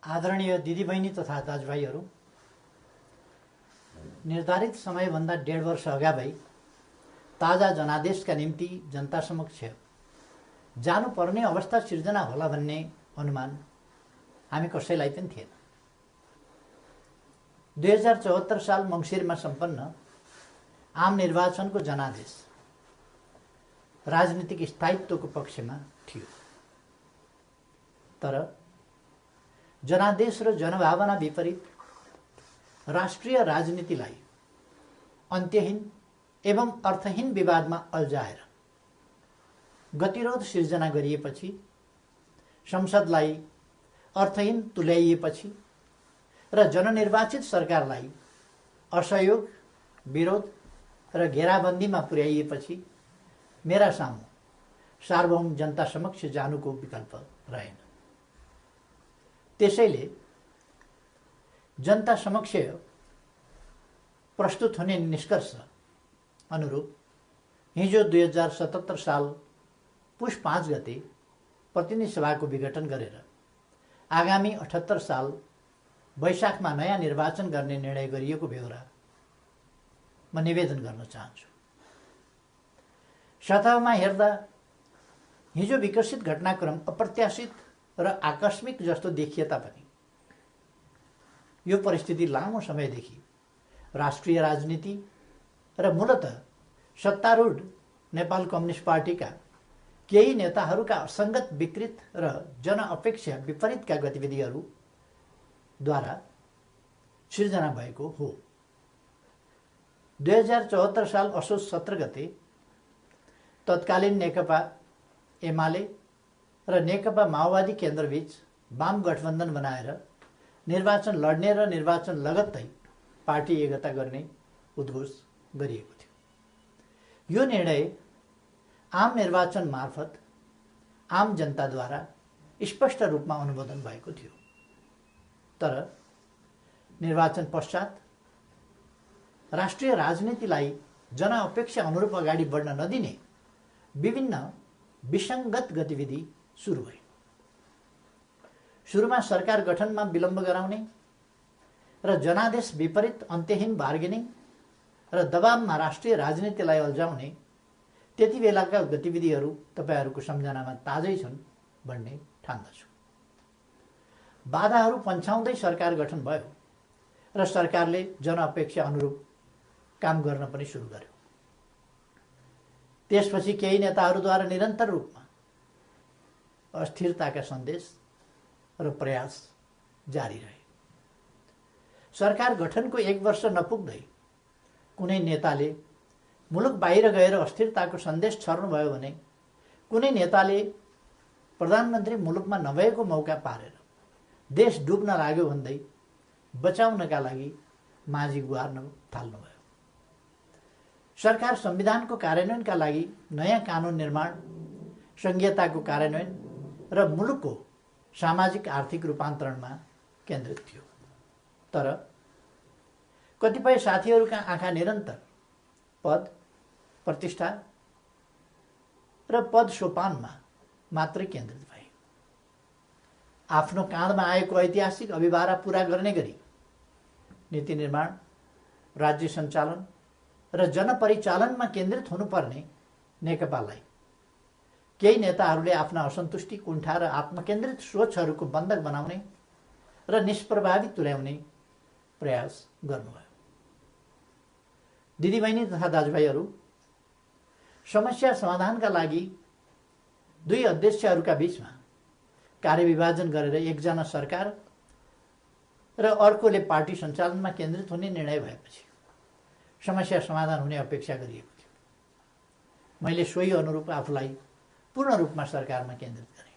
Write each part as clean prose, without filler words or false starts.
आदरणीय दिदीबहिनी तथा दाजुभाइहरू, निर्धारित समयभन्दा 1.5 वर्ष अगावै ताजा जनादेशका निम्ति जनता समक्ष जानुपर्ने अवस्था सिर्जना होला भन्ने अनुमान हामी कसैलाई पनि थिएन। 2074 साल मङ्सिरमा सम्पन्न आम निर्वाचनको जनादेश राजनीतिक स्थायित्वको पक्षमा थियो, तर जनादेश र जनभावना विपरीत राष्ट्रिय राजनीतिलाई अन्त्यहीन एवं अर्थहीन विवादमा अल्झाएर गतिरोध सिर्जना गरिएपछि, संसदलाई अर्थहीन तुल्याइएपछि र जननिर्वाचित सरकारलाई असहयोग, विरोध र घेराबन्दीमा पुर्याइएपछि मेरा सामु सार्वभौम जनता समक्ष जानुको विकल्प रहेन। त्यसैले जनता समक्ष प्रस्तुत हुने निष्कर्ष अनुरूप हिजो 2077 साल पुष 5 गते प्रतिनिधि सभाको विघटन गरेर आगामी 78 साल वैशाखमा नयाँ निर्वाचन गर्ने निर्णय गरिएको बेहोरा म निवेदन गर्न चाहन्छु। सतहमा हेर्दा हिजो विकसित घटनाक्रम अप्रत्याशित र आकस्मिक जस्तो देखिए तापनि यो परिस्थिति लामो समयदेखि राष्ट्रिय राजनीति र मूलतः सत्तारूढ नेपाल कम्युनिस्ट पार्टीका केही नेताहरूका असङ्गत, विकृत र जनअपेक्षा विपरीतका गतिविधिहरूद्वारा सिर्जना भएको हो। 2074 साल असोज 17 गते तत्कालीन नेकपा एमाले र नेकपा माओवादी केन्द्रबीच वाम गठबन्धन बनाएर निर्वाचन लड्ने र निर्वाचन लगत्तै पार्टी एकता गर्ने उद्घोष गरिएको थियो। यो निर्णय आम निर्वाचन मार्फत आम जनताद्वारा स्पष्ट रूपमा अनुमोदन भएको थियो, तर निर्वाचन पश्चात राष्ट्रिय राजनीतिलाई जनअपेक्षा अनुरूप अगाडि बढ्न नदिने विभिन्न विसङ्गत गतिविधि सुरु भए। सुरुमा सरकार गठनमा विलम्ब गराउने र जनादेश विपरीत अन्त्यहीन बार्गेनिङ र दबावमा राष्ट्रिय राजनीतिलाई अल्झाउने त्यति बेलाका गतिविधिहरू तपाईहरूको सम्झनामा ताजै छन् भन्ने ठान्दछु। बाधाहरू पन्छाउँदै सरकार गठन भयो र सरकारले जनअपेक्षा अनुरूप काम गर्न पनि सुरु गर्यो। त्यसपछि केही नेताहरूद्वारा निरन्तर रूपमा अस्थिरताका सन्देश र प्रयास जारी रहे। सरकार गठनको 1 वर्ष नपुग्दै कुनै नेताले मुलुक बाहिर गएर अस्थिरताको सन्देश छर्नुभयो भने कुनै नेताले प्रधानमन्त्री मुलुकमा नभएको मौका पारेर देश डुब्न लाग्यो भन्दै बचाउनका लागि माझी गुहार्न थाल्नुभयो। सरकार संविधानको कार्यान्वयनका लागि नयाँ कानुन निर्माण, संघीयताको कार्यान्वयन र मुलुकको सामाजिक आर्थिक रूपान्तरणमा केन्द्रित थियो, तर कतिपय साथीहरूका आँखा निरन्तर पद, प्रतिष्ठा र पद सोपानमा मात्रै केन्द्रित भए। आफ्नो काँधमा आएको ऐतिहासिक अभिभारा पूरा गर्ने गरी नीति निर्माण, राज्य सञ्चालन र जनपरिचालनमा केन्द्रित हुनुपर्ने नेकपालाई केही नेताहरूले आफ्ना असन्तुष्टि, कुण्ठा र आत्मकेन्द्रित सोचहरूको बन्धक बनाउने र निष्प्रभावी तुल्याउने प्रयास गर्नुभयो। दिदीबहिनी तथा दाजुभाइहरू, समस्या समाधानका लागि दुई अध्यक्षहरूका बीचमा कार्यविभाजन गरेर एकजना सरकार र अर्कोले पार्टी सञ्चालनमा केन्द्रित हुने निर्णय भएपछि समस्या समाधान हुने अपेक्षा गरिएको थियो। मैले सोही अनुरूप आफूलाई पूर्ण रूपमा सरकारमा केन्द्रित गरेँ।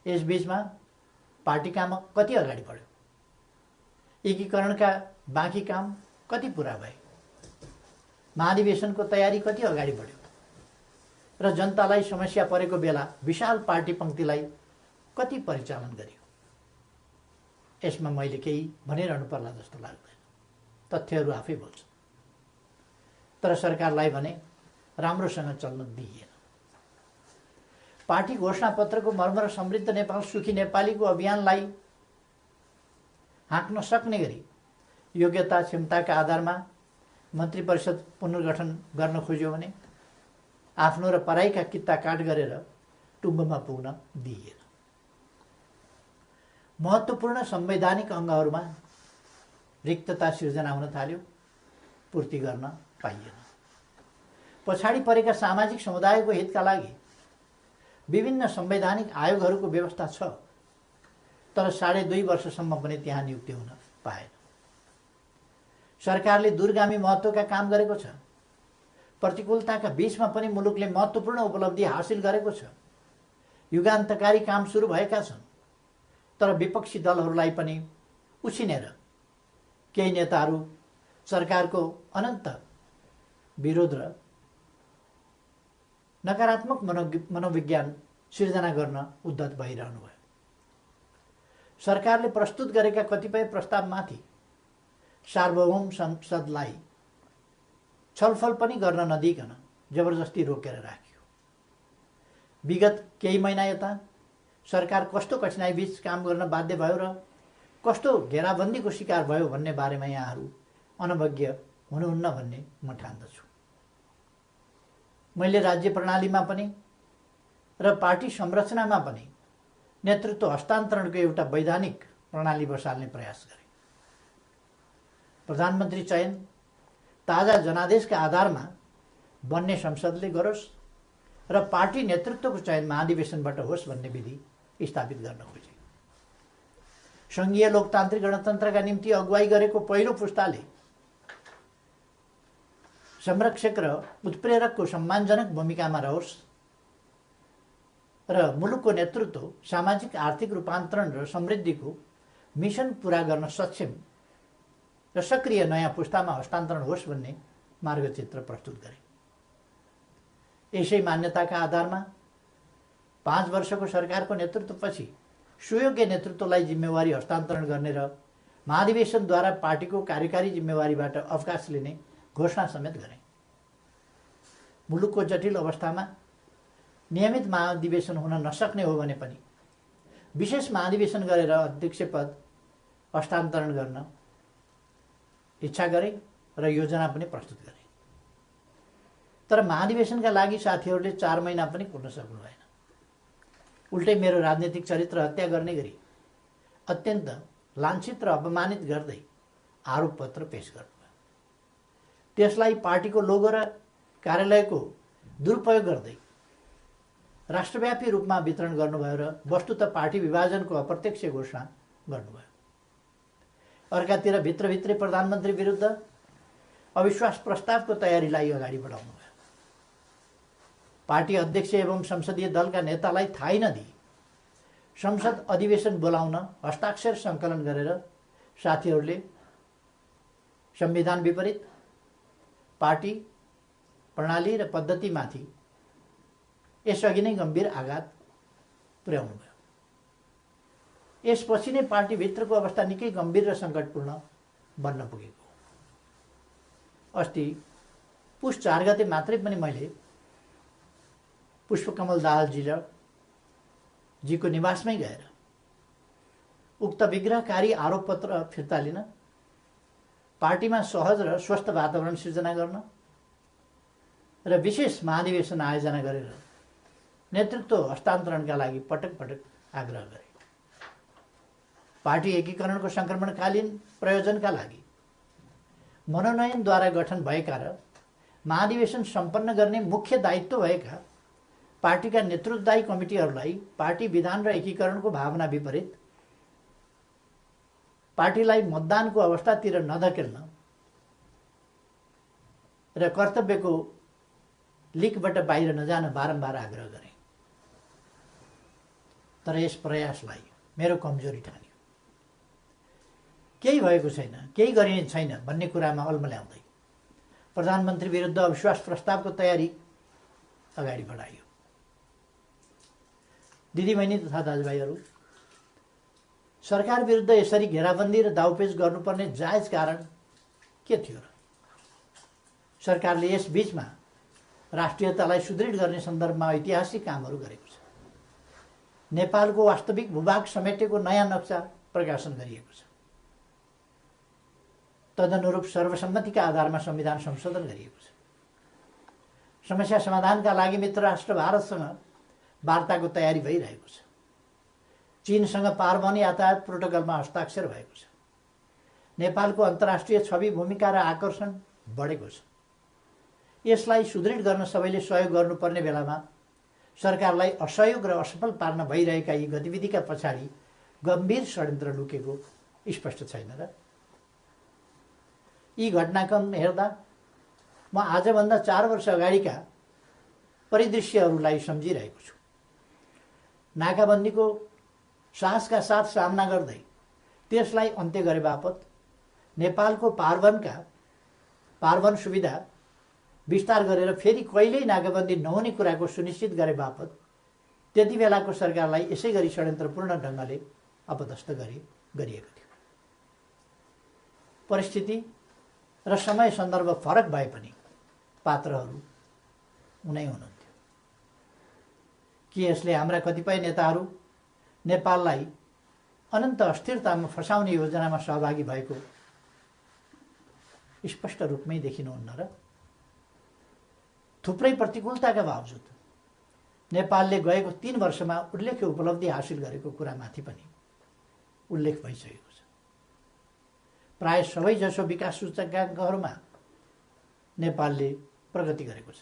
यसबीचमा पार्टी काम कति अगाडि बढ्यो, एकीकरणका बाँकी काम कति पुरा भए, महाधिवेशनको तयारी कति अगाडि बढ्यो र जनतालाई समस्या परेको बेला विशाल पार्टी पङ्क्तिलाई कति परिचालन गरियो। यसमा मैले केही भनिरहनु पर्ला जस्तो लाग्दैन, तथ्यहरू आफै बोल्छन्। तर सरकारलाई भने राम्रोसँग चल्न दिइएन। पार्टी घोषणापत्रको मर्म र समृद्ध नेपाल सुखी नेपालीको अभियानलाई हाँक्न सक्ने गरी योग्यता क्षमताका आधारमा मन्त्री परिषद पुनर्गठन गर्न खोज्यो भने आफ्नो र पराईका कित्ता काट गरेर टुङ्गोमा पुग्न दिइएन। महत्त्वपूर्ण संवैधानिक अङ्गहरूमा रिक्तता सिर्जना हुन थाल्यो, पूर्ति गर्न पाइएन। पछाडि परेका सामाजिक समुदायको हितका लागि विभिन्न संवैधानिक आयोगहरूको व्यवस्था छ, तर 2.5 वर्षसम्म पनि त्यहाँ नियुक्ति हुन पाएन। सरकारले दूरगामी महत्त्वका काम गरेको छ। प्रतिकूलताका बीचमा पनि मुलुकले महत्त्वपूर्ण उपलब्धि हासिल गरेको छ। युगान्तकारी काम सुरु भएका छन्, तर विपक्षी दलहरूलाई पनि उछिनेर केही नेताहरू सरकारको अनन्त विरोध र नकारात्मक मनोविज्ञान सिर्जना गर्न उद्धत भइरहनु भयो। सरकारले प्रस्तुत गरेका कतिपय प्रस्तावमाथि सार्वभौम संसदलाई छलफल पनि गर्न नदिइकन जबरजस्ती रोकेर राखियो। विगत केही महिना यता सरकार कस्तो कठिनाइ बीच काम गर्न बाध्य भयो र कस्तो घेराबन्दीको शिकार भयो भन्ने बारेमा यहाँहरू अनभिज्ञ हुनुहुन्न भन्ने म ठान्दछु। मैले राज्य प्रणालीमा पनि र पार्टी संरचनामा पनि नेतृत्व हस्तान्तरणको एउटा वैधानिक प्रणाली बसाल्ने प्रयास गरेँ। प्रधानमन्त्री चयन ताजा जनादेशका आधारमा बन्ने संसदले गरोस् र पार्टी नेतृत्वको चयन महाधिवेशनबाट होस् भन्ने विधि स्थापित गर्न खोजे। सङ्घीय लोकतान्त्रिक गणतन्त्रका निम्ति अगुवाई गरेको पहिलो पुस्ताले संरक्षक र उत्प्रेरकको सम्मानजनक भूमिकामा रहोस् र मुलुकको नेतृत्व सामाजिक आर्थिक रूपान्तरण र समृद्धिको मिसन पूरा गर्न सक्षम र सक्रिय नयाँ पुस्तामा हस्तान्तरण होस् भन्ने मार्गचित्र प्रस्तुत गरे। यसै मान्यताका आधारमा 5 वर्षको सरकारको नेतृत्वपछि सुयोग्य नेतृत्वलाई जिम्मेवारी हस्तान्तरण गर्ने र महाधिवेशनद्वारा पार्टीको कार्यकारी जिम्मेवारीबाट अवकाश लिने घोषणा समेत गरे। मुलुकको जटिल अवस्थामा नियमित महाधिवेशन हुन नसक्ने हो भने पनि विशेष महाधिवेशन गरेर अध्यक्ष पद हस्तान्तरण गर्न इच्छा गरे र योजना पनि प्रस्तुत गरे। तर महाधिवेशनका लागि साथीहरूले 4 महिना पनि पुग्न सक्नु भएन। उल्टै मेरो राजनीतिक चरित्र हत्या गर्ने गरी अत्यन्त लाञ्छित र अपमानित गर्दै आरोप पत्र पेश गर्नुभयो। त्यसलाई पार्टीको लोगो र कार्यालयको दुरुपयोग गर्दै राष्ट्रव्यापी रूपमा वितरण गर्नुभयो र वस्तुतः पार्टी विभाजनको अप्रत्यक्ष घोषणा गर्नुभयो। अर्कातिर भित्रभित्रै प्रधानमन्त्री विरुद्ध अविश्वास प्रस्तावको तयारीलाई अगाडि बढाउनु भयो। पार्टी अध्यक्ष एवं संसदीय दलका नेतालाई थाहै नदिई संसद अधिवेशन बोलाउन हस्ताक्षर सङ्कलन गरेर साथीहरूले संविधान विपरीत पार्टी प्रणाली र पद्धतिमाथि यसअघि नै गम्भीर आघात पुर्याउनु भयो। यसपछि नै पार्टीभित्रको अवस्था निकै गम्भीर र सङ्कटपूर्ण बन्न पुगेको। अस्ति पुष 4 गते मात्रै पनि मैले पुष्पकमल दाहाल जीको निवासमै गएर उक्त विग्रहकारी आरोप पत्र फिर्ता लिन, पार्टीमा सहज र स्वस्थ वातावरण सिर्जना गर्न र विशेष महाधिवेशन आयोजना गरेर नेतृत्व हस्तान्तरणका लागि पटक पटक आग्रह गरे। पार्टी एकीकरणको सङ्क्रमणकालीन प्रयोजनका लागि मनोनयनद्वारा गठन भएका र महाधिवेशन सम्पन्न गर्ने मुख्य दायित्व भएका पार्टीका नेतृत्वदायी कमिटीहरूलाई पार्टी विधान र एकीकरणको भावना विपरीत पार्टीलाई मतदानको अवस्थातिर नधकेल्न र कर्तव्यको लिकबाट बाहिर नजान बारम्बार आग्रह गरे। तर यस प्रयासलाई मेरो कमजोरी ठान्यो। केही भएको छैन, केही गरिने छैन भन्ने कुरामा अल्मल्याउँदै प्रधानमन्त्री विरुद्ध अविश्वास प्रस्तावको तयारी अगाडि बढाइयो। दिदीबहिनी तथा दाजुभाइहरू, सरकार विरुद्ध यसरी घेराबन्दी र दाउपेच गर्नुपर्ने जायज कारण के थियो र? सरकारले यस बीचमा राष्ट्रियतालाई सुदृढ गर्ने सन्दर्भमा ऐतिहासिक कामहरू गरेको छ। नेपालको वास्तविक भूभाग समेटेको नयाँ नक्सा प्रकाशन गरिएको छ। तदनुरूप सर्वसम्मतिका आधारमा संविधान संशोधन गरिएको छ। समस्या समाधानका लागि मित्र राष्ट्र भारतसँग वार्ताको तयारी भइरहेको छ। चीनसँग पारवन यातायात प्रोटोकलमा हस्ताक्षर भएको छ। नेपालको अन्तर्राष्ट्रिय छवि, भूमिका र आकर्षण बढेको छ। यसलाई सुदृढ गर्न सबैले सहयोग गर्नुपर्ने बेलामा सरकारलाई असहयोग र असफल पार्न भइरहेका यी गतिविधिका पछाडि गम्भीर षड्यन्त्र लुकेको स्पष्ट छैन र? यी घटनाक्रम हेर्दा म आजभन्दा 4 वर्ष अगाडिका परिदृश्यहरूलाई सम्झिरहेको छु। नाकाबन्दीको साहसका साथ सामना गर्दै त्यसलाई अन्त्य गरे बापत नेपालको पारवन सुविधा विस्तार गरेर फेरि कहिल्यै नाकाबन्दी नहुने कुराको सुनिश्चित गरे बापत त्यति बेलाको सरकारलाई यसै गरी षड्यन्त्रपूर्ण ढङ्गले अपदस्थ गरिएको थियो। परिस्थिति र समय सन्दर्भ फरक भए पनि पात्रहरू उनै हुनुहुन्थ्यो। के यसले हाम्रा कतिपय नेताहरू नेपाललाई अनन्त अस्थिरतामा फसाउने योजनामा सहभागी भएको स्पष्ट रूपमै देखिनुहुन्न र? थुप्रै प्रतिकूलताका बावजुद नेपालले गएको 3 वर्षमा उल्लेख्य उपलब्धि हासिल गरेको कुरामाथि पनि उल्लेख भइसकेको छ। प्राय सबैजसो विकास सूचकाङ्कहरूमा नेपालले प्रगति गरेको छ।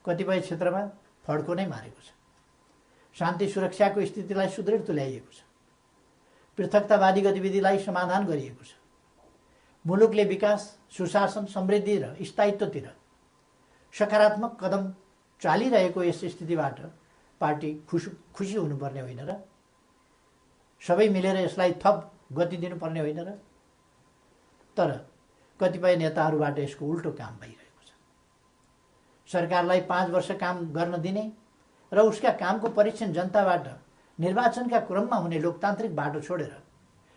कतिपय क्षेत्रमा फड्को नै मारेको छ। शान्ति सुरक्षाको स्थितिलाई सुदृढ तुल्याइएको छ। पृथकतावादी गतिविधिलाई समाधान गरिएको छ। मुलुकले विकास, सुशासन, समृद्धि र स्थायित्वतिर सकारात्मक कदम चालिरहेको यस स्थितिबाट पार्टी खुसी हुनुपर्ने होइन र? सबै मिलेर यसलाई थप गति दिनुपर्ने होइन र? तर कतिपय नेताहरूबाट यसको उल्टो काम भइरहेको छ। सरकारलाई 5 वर्ष काम गर्न दिने र उसका कामको परीक्षण जनताबाट निर्वाचनका क्रममा हुने लोकतान्त्रिक बाटो छोडेर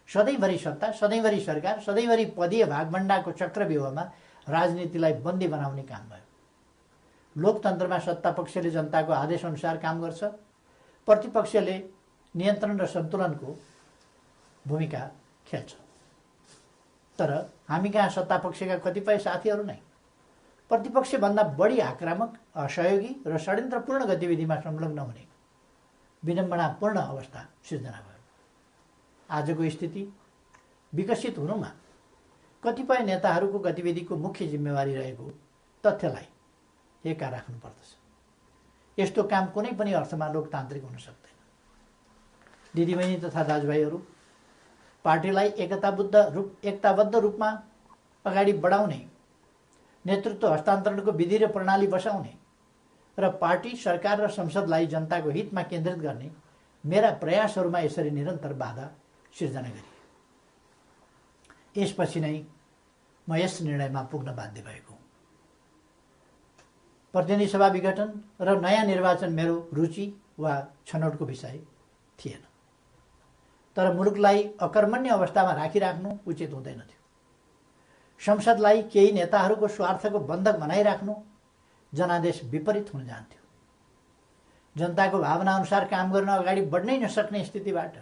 सधैँभरि सत्ता, सधैँभरि सरकार, सधैँभरि पदीय भागभण्डाको चक्रव्यूहमा राजनीतिलाई बन्दी बनाउने काम भयो। लोकतन्त्रमा सत्तापक्षले जनताको आदेशअनुसार काम गर्छ, प्रतिपक्षले नियन्त्रण र सन्तुलनको भूमिका खेल्छ। तर हामी कहाँ सत्तापक्षका कतिपय साथीहरू नै प्रतिपक्षभन्दा बढी आक्रामक, असहयोगी र षड्यन्त्रपूर्ण गतिविधिमा संलग्न हुने विडम्बनापूर्ण अवस्था सिर्जना भयो। आजको स्थिति विकसित हुनुमा कतिपय नेताहरूको गतिविधिको मुख्य जिम्मेवारी रहेको तथ्यलाई एका राख्नुपर्दछ। यस्तो काम कुनै पनि अर्थमा लोकतान्त्रिक हुन सक्दैन। दिदीबहिनी तथा दाजुभाइहरू, पार्टीलाई एकताबद्ध रूपमा अगाडि बढाउने, नेतृत्व हस्तान्तरणको विधि र प्रणाली बसाउने र पार्टी, सरकार र संसदलाई जनताको हितमा केन्द्रित गर्ने मेरा प्रयासहरूमा यसरी निरन्तर बाधा सिर्जना गरिए। यसपछि नै म यस निर्णयमा पुग्न बाध्य भएको। प्रतिनिधि सभा विघटन र नयाँ निर्वाचन मेरो रुचि वा छनौटको विषय थिएन। तर मुलुकलाई अकर्मण्य अवस्थामा राखिराख्नु उचित हुँदैन थियो। संसदलाई केही नेताहरूको स्वार्थको बन्धक बनाइराख्नु जनादेश विपरीत हुन जान्थ्यो। जनताको भावना अनुसार काम गर्न अगाडि बढ्नै नसक्ने स्थितिबाट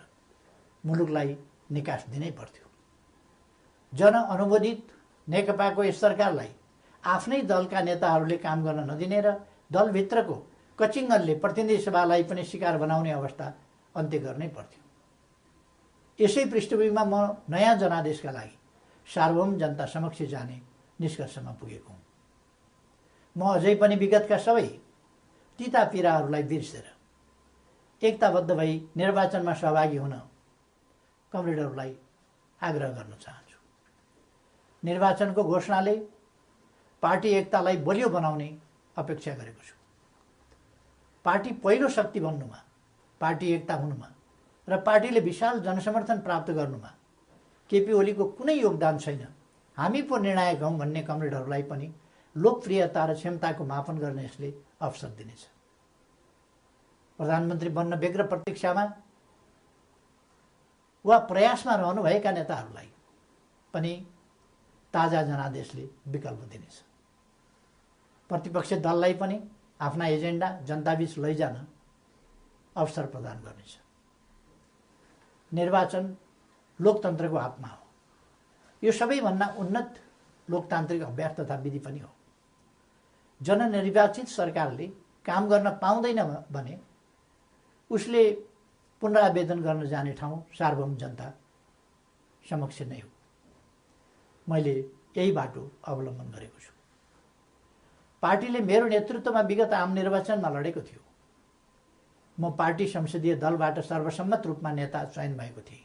मुलुकलाई निकास दिनै पर्थ्यो। जनअनुमोदित नेकपाको यस सरकारलाई आफ्नै दलका नेताहरूले काम गर्न नदिने र दलभित्रको कचिङ्गनले प्रतिनिधि सभालाई पनि शिकार बनाउने अवस्था अन्त्य गर्नै पर्थ्यो। यसै पृष्ठभूमिमा म नयाँ जनादेशका लागि सार्वभौम जनता समक्ष जाने निष्कर्षमा पुगेको हुँ। म अझै पनि विगतका सबै तिता पीडाहरूलाई बिर्सेर एकताबद्ध भई निर्वाचनमा सहभागी हुन कमरेडहरूलाई आग्रह गर्न चाहन्छु। निर्वाचनको घोषणाले पार्टी एकतालाई बलियो बनाउने अपेक्षा गरेको छु। पार्टी पहिलो शक्ति बन्नुमा, पार्टी एकता हुनुमा र पार्टीले विशाल जनसमर्थन प्राप्त गर्नुमा केपी ओलीको कुनै योगदान छैन। हामी पो निर्णायक हौँ भन्ने कमरेडहरूलाई पनि लोकप्रियता र क्षमताको मापन गर्न यसले अवसर दिनेछ। प्रधानमन्त्री बन्न व्यग्र प्रतीक्षामा वा प्रयासमा रहनुभएका नेताहरूलाई पनि ताजा जनादेशले विकल्प दिनेछ। प्रतिपक्ष दललाई पनि आफ्ना एजेन्डा जनताबीच लैजान अवसर प्रदान गर्नेछ। निर्वाचन लोकतन्त्रको आत्मा हो। यो सबैभन्दा उन्नत लोकतान्त्रिक अभ्यास तथा विधि पनि हो। जननिर्वाचित सरकारले काम गर्न पाउँदैन भने उसले पुनरावेदन गर्न जाने ठाउँ सार्वभौम जनता समक्ष नै हो। मैले यही बाटो अवलम्बन गरेको छु। पार्टीले मेरो नेतृत्वमा विगत आम निर्वाचनमा लडेको थियो। म पार्टी संसदीय दलबाट सर्वसम्मत रूपमा नेता चयन भएको थिएँ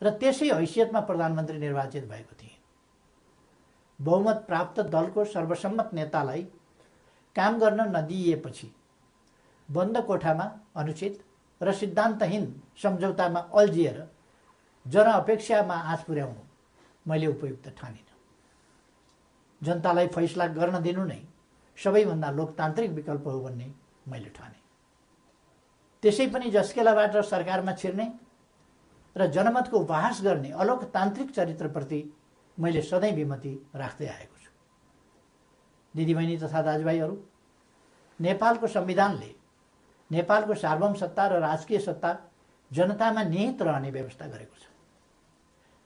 र त्यसै हैसियतमा प्रधानमन्त्री निर्वाचित भएको थिएँ। बहुमत प्राप्त दलको सर्वसम्मत नेतालाई काम गर्न नदिइएपछि बन्द कोठामा अनुचित र सिद्धान्तहीन सम्झौतामा अल्झिएर जनअपेक्षामा आँच पुर्याउनु मैले उपयुक्त ठानिनँ। जनतालाई फैसला गर्न दिनु नै सबैभन्दा लोकतान्त्रिक विकल्प हो भन्ने मैले ठाने। त्यसै पनि जस्केलाबाट सरकारमा छिर्ने र जनमतको उपहास गर्ने अलोकतान्त्रिक चरित्रप्रति मैले सधैँ विमति राख्दै आएको छु। दिदीबहिनी तथा दाजुभाइहरू, नेपालको संविधानले नेपालको सार्वभौम सत्ता र राजकीय सत्ता जनतामा निहित रहने व्यवस्था गरेको छ।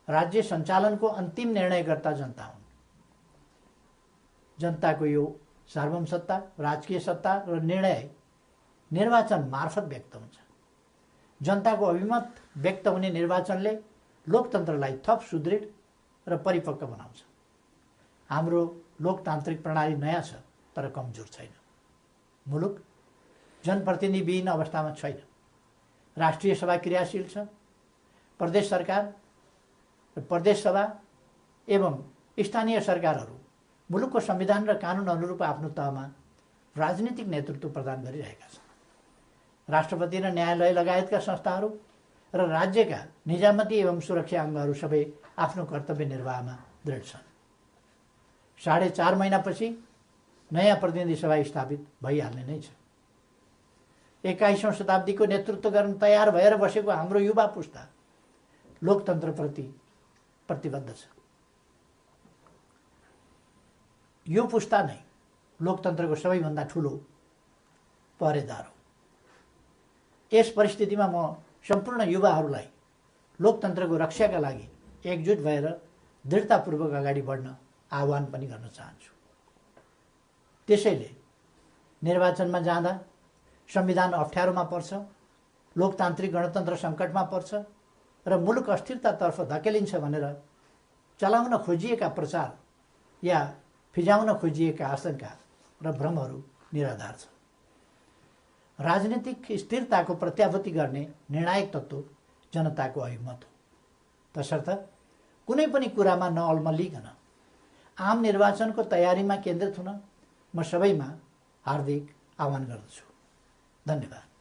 राज्य सञ्चालनको अन्तिम निर्णयकर्ता जनता हुन्। जनताको यो सार्वभौम सत्ता, राजकीय सत्ता र निर्णय निर्वाचन मार्फत व्यक्त हुन्छ। जनताको अभिमत व्यक्त हुने निर्वाचनले लोकतन्त्रलाई थप सुदृढ र परिपक्व बनाउँछ। हाम्रो लोकतान्त्रिक प्रणाली नयाँ छ तर कमजोर छैन। मुलुक जनप्रतिनिधिविहीन अवस्थामा छैन। राष्ट्रिय सभा क्रियाशील छ। प्रदेश सरकार, प्रदेश सभा एवं स्थानीय सरकारहरू मुलुकको संविधान र कानुन अनुरूप आफ्नो तहमा राजनीतिक नेतृत्व प्रदान गरिरहेका छन्। राष्ट्रपति र न्यायालय लगायतका संस्थाहरू र राज्यका निजामती एवं सुरक्षा अङ्गहरू सबै आफ्नो कर्तव्य निर्वाहमा दृढ छन्। 4.5 महिनापछि नयाँ प्रतिनिधि सभा स्थापित भइहाल्ने नै छ। 21औं शताब्दीको नेतृत्व गर्न तयार भएर बसेको हाम्रो युवा पुस्ता लोकतन्त्रप्रति प्रतिबद्ध छ। यो पुस्ता नै लोकतन्त्रको सबैभन्दा ठुलो पहरेदार हो। यस परिस्थितिमा म सम्पूर्ण युवाहरूलाई लोकतन्त्रको रक्षाका लागि एकजुट भएर दृढतापूर्वक अगाडि बढ्न आह्वान पनि गर्न चाहन्छु। त्यसैले निर्वाचनमा जाँदा संविधान अप्ठ्यारोमा पर्छ, लोकतान्त्रिक गणतन्त्र सङ्कटमा पर्छ र मुलुक अस्थिरतातर्फ धकेलिन्छ भनेर चलाउन खोजिएका प्रचार या फिजाउन खोजिएका आशंका र भ्रमहरू निराधार छन्। राजनीतिक स्थिरताको प्रत्याभूति गर्ने निर्णायक तत्त्व जनताको अभिमत हो। तसर्थ कुनै पनि कुरामा नअल्मलिकन आम निर्वाचनको तयारीमा केन्द्रित हुन म सबैमा हार्दिक आह्वान गर्दछु। धन्यवाद।